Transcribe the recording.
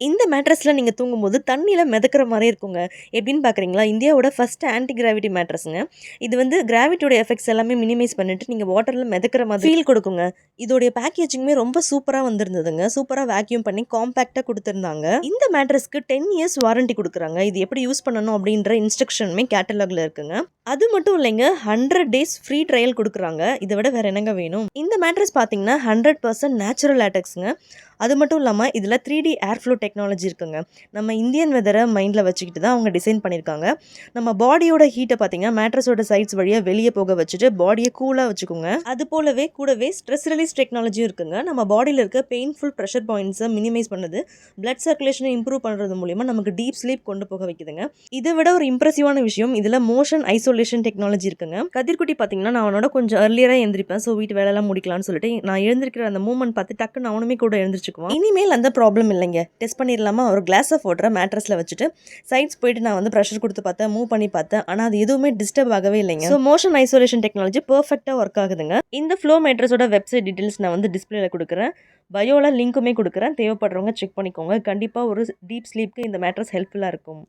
இந்த மேட்ரஸ்ல நீங்க தூங்கும்போது தண்ணீல மிதக்குற மாரியே இருக்குங்க. எப்படின்னு பார்க்குறீங்களா? இந்தியாவோட ஃபர்ஸ்ட் ஆன்டி கிராவிட்டி மேட்ரஸ்ங்க. இது வந்து கிராவிட்டியோட எஃபெக்ட்ஸ் எல்லாமே மினிமைஸ் பண்ணிட்டு, நீங்க வாட்டர்ல மிதக்குற மாதிரி ஃபீல் குடுக்குங்க. இதோடைய பேக்கேஜிங்குமே ரொம்ப சூப்பரா வந்திருந்ததுங்க. சூப்பரா வேக்யூம் பண்ணி காம்பேக்ட்டா குடுத்திருந்தாங்க. இந்த மேட்ரஸ்க்கு 10 இயர்ஸ் வாரண்டி குடுக்குறாங்க. இது எப்படி யூஸ் பண்ணணும் அப்படின்ற இன்ஸ்ட்ரக்ஷனுமே கேட்டலாக்ல இருக்குங்க. அது மட்டும் இல்லைங்க, 100 டேஸ் ஃப்ரீ ட்ரையல் குடுக்குறாங்க. இத விட வேற என்னங்க வேணும்? இந்த மேட்ரஸ் பார்த்தீங்கன்னா, 100% நேச்சுரல் லேட்டெக்ஸ்ங்க. அது மட்டும் இல்லாம, இதில 3D ஏர் ஃப்ளோ டெக்னாலஜி இருக்குங்க. நம்ம இந்தியன் வெதர மைண்ட்ல வச்சுக்கிட்டு தான் அவங்க டிசைன் பண்ணியிருக்காங்க. நம்ம பாடியோட ஹீட்ட பார்த்தீங்கன்னா, மேட்ரஸோட சைட்ஸ் வழியா வெளிய போக வச்சுட்டு, பாடிய கூலா வச்சுக்குங்க. அது போலவே கூடவே ஸ்ட்ரெஸ் ரிலீஸ் டெக்னாலஜியும் இருக்குங்க. நம்ம பாடியில இருக்க பெயின்ஃபுல் பிரஷர் பாயிண்ட்ஸ மினிமைஸ் பண்ணுது. பிளட் சர்க்குலேஷன இம்ப்ரூவ் பண்றது மூலியமா நமக்கு டீப் ஸ்லீப் கொண்டு போக வைக்குதுங்க. இத விட ஒரு இம்ப்ரெசிவான விஷயம், இதில மோஷன் ஐசோலேஷன் டெக்னாலஜி இருக்குங்க. கதிர்குட்டி பார்த்தீங்கன்னா, நான் அவனோட கொஞ்சம் அர்லியரா எந்திரிப்பேன். ஸோ வீட்டு வேலைலாம் முடிக்கலாம்னு சொல்லிட்டு, நான் எழுந்திரிக்கிற அந்த மூவ்மெண்ட் பார்த்து டக்குன்னு அவனுமே கூட எழுந்திரிச்சுக்குவான். இனிமேல் அந்த ப்ராப்ளம் இல்லைங்க. டெஸ்ட் பண்ணிரலாமா? ஒரு கிளாஸ் ஆஃப் வாட்டர மேட்ரஸ்ல வச்சுட்டு, சைட்ஸ் போயிட்டு நான் வந்து பிரஷர் குடுத்து பார்த்தேன், மூவ் பண்ணி பார்த்தேன். ஆனா அது எதுவுமே டிஸ்டர்ப் ஆகவே இல்லைங்க. ஸோ மோஷன் ஐசோலேஷன் டெக்னாலஜி பெர்ஃபெக்ட்டா ஒர்க் ஆகுதுங்க. இந்த ஃப்ளோ மேட்ரஸோட வெப்சைட் டீட்டெயில்ஸ் நான் வந்து டிஸ்ப்ளேல குடுக்குறேன். பயோல லிங்க்குமே குடுக்குறேன். தேவைப்படுறவங்க செக் பண்ணிக்கோங்க. கண்டிப்பா ஒரு டீப் ஸ்லீப்க்கு இந்த மேட்ரஸ் ஹெல்ப்ஃபுல்லா இருக்கும்.